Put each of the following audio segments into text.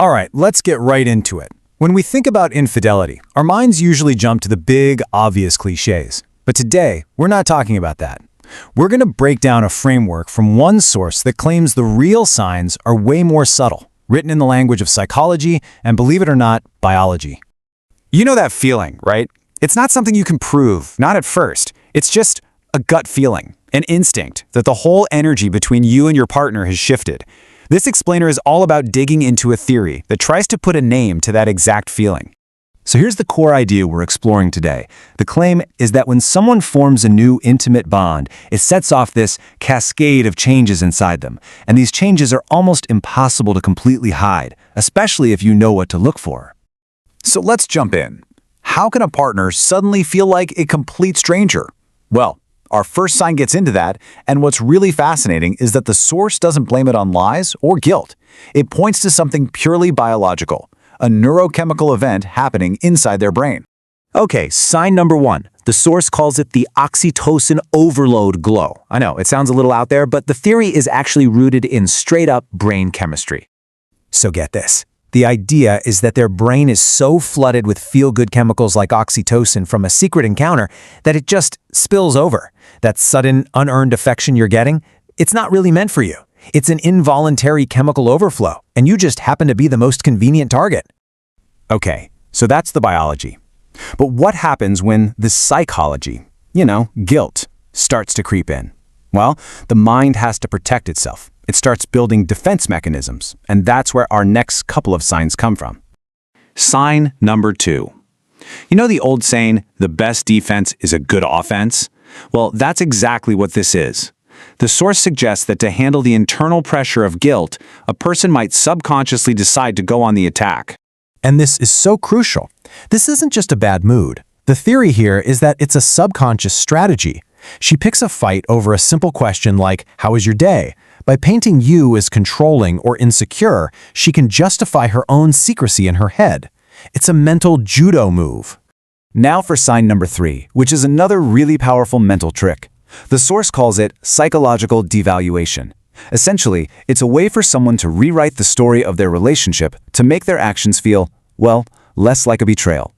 All right, let's get right into it. When we think about infidelity, our minds usually jump to the big, obvious cliches. But today, we're not talking about that. We're going to break down a framework from one source that claims the real signs are way more subtle, written in the language of psychology and, believe it or not, biology. You know that feeling, right? It's not something you can prove, not at first. It's just a gut feeling, an instinct that the whole energy between you and your partner has shifted. This explainer is all about digging into a theory that tries to put a name to that exact feeling. So here's the core idea we're exploring today. The claim is that when someone forms a new intimate bond, it sets off this cascade of changes inside them. And these changes are almost impossible to completely hide, especially if you know what to look for. So let's jump in. How can a partner suddenly feel like a complete stranger? Well, our first sign gets into that, and what's really fascinating is that the source doesn't blame it on lies or guilt. It points to something purely biological, a neurochemical event happening inside their brain. Okay, sign number one. The source calls it the oxytocin overload glow. I know, it sounds a little out there, but the theory is actually rooted in straight-up brain chemistry. So get this. The idea is that their brain is so flooded with feel-good chemicals like oxytocin from a secret encounter that it just spills over. That sudden, unearned affection you're getting, it's not really meant for you. It's an involuntary chemical overflow, and you just happen to be the most convenient target. Okay, so that's the biology. But what happens when the psychology, guilt, starts to creep in? Well, the mind has to protect itself. It starts building defense mechanisms, and that's where our next couple of signs come from. Sign number two. You know the old saying, the best defense is a good offense? Well, that's exactly what this is. The source suggests that to handle the internal pressure of guilt, a person might subconsciously decide to go on the attack. And this is so crucial. This isn't just a bad mood. The theory here is that it's a subconscious strategy. She picks a fight over a simple question like, "How was your day?" By painting you as controlling or insecure, she can justify her own secrecy in her head. It's a mental judo move. Now for sign number three, which is another really powerful mental trick. The source calls it psychological devaluation. Essentially, it's a way for someone to rewrite the story of their relationship to make their actions feel, well, less like a betrayal.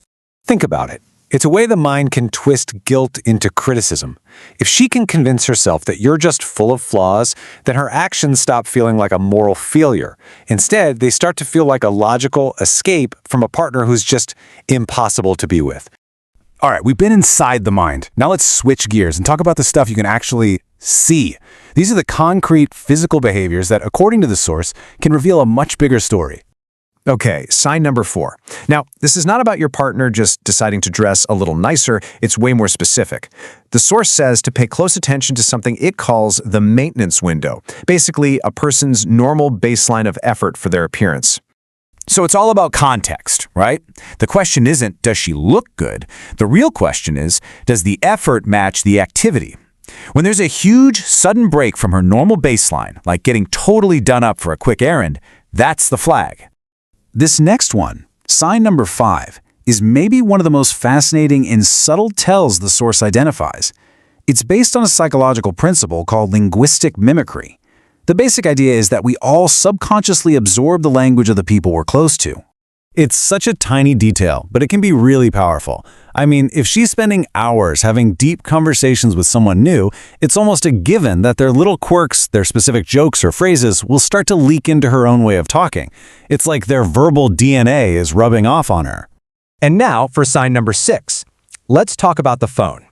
Think about it. It's a way the mind can twist guilt into criticism. If she can convince herself that you're just full of flaws, then her actions stop feeling like a moral failure. Instead, they start to feel like a logical escape from a partner who's just impossible to be with. All right, we've been inside the mind. Now let's switch gears and talk about the stuff you can actually see. These are the concrete physical behaviors that, according to the source, can reveal a much bigger story. Okay, sign number four. Now, this is not about your partner just deciding to dress a little nicer. It's way more specific. The source says to pay close attention to something it calls the maintenance window, basically a person's normal baseline of effort for their appearance. So it's all about context, right? The question isn't, does she look good? The real question is, does the effort match the activity? When there's a huge, sudden break from her normal baseline, like getting totally done up for a quick errand, that's the flag. This next one, sign number five, is maybe one of the most fascinating and subtle tells the source identifies. It's based on a psychological principle called linguistic mimicry. The basic idea is that we all subconsciously absorb the language of the people we're close to. It's such a tiny detail, but it can be really powerful. I mean, if she's spending hours having deep conversations with someone new, it's almost a given that their little quirks, their specific jokes or phrases will start to leak into her own way of talking. It's like their verbal DNA is rubbing off on her. And now for sign number six. Let's talk about the phone.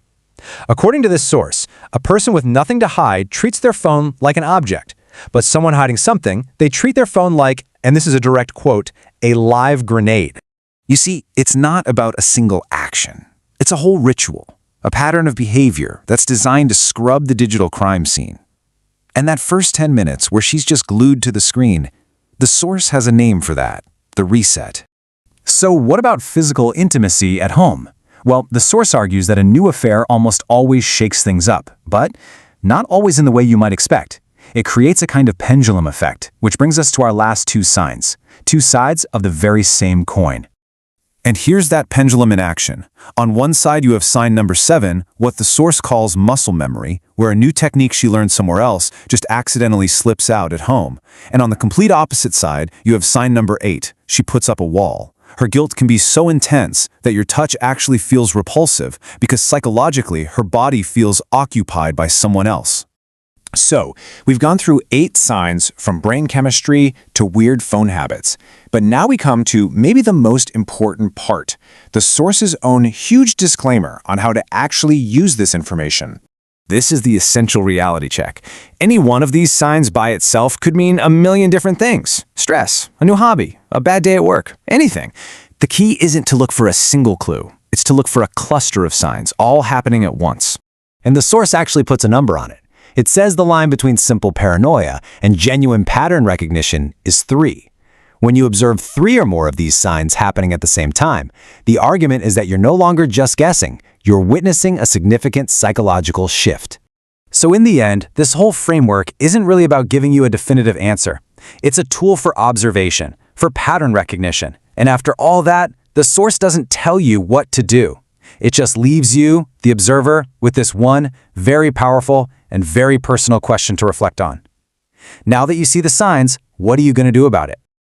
According to this source, a person with nothing to hide treats their phone like an object. But someone hiding something, they treat their phone like, and this is a direct quote, a live grenade. You see, it's not about a single action. It's a whole ritual, a pattern of behavior that's designed to scrub the digital crime scene. And that first 10 minutes where she's just glued to the screen, the source has a name for that, the reset. So what about physical intimacy at home? Well, the source argues that a new affair almost always shakes things up, but not always in the way you might expect. It creates a kind of pendulum effect, which brings us to our last two signs, two sides of the very same coin. And here's that pendulum in action. On one side, you have sign number 7, what the source calls muscle memory, where a new technique she learned somewhere else just accidentally slips out at home. And on the complete opposite side, you have sign number 8, she puts up a wall. Her guilt can be so intense that your touch actually feels repulsive because psychologically her body feels occupied by someone else. So, we've gone through 8 signs from brain chemistry to weird phone habits. But now we come to maybe the most important part, the source's own huge disclaimer on how to actually use this information. This is the essential reality check. Any one of these signs by itself could mean a million different things. Stress, a new hobby, a bad day at work, anything. The key isn't to look for a single clue. It's to look for a cluster of signs, all happening at once. And the source actually puts a number on it. It says the line between simple paranoia and genuine pattern recognition is 3. When you observe 3 or more of these signs happening at the same time, the argument is that you're no longer just guessing, you're witnessing a significant psychological shift. So in the end, this whole framework isn't really about giving you a definitive answer. It's a tool for observation, for pattern recognition. And after all that, the source doesn't tell you what to do. It just leaves you, the observer, with this one very powerful and very personal question to reflect on. Now that you see the signs, what are you going to do about it?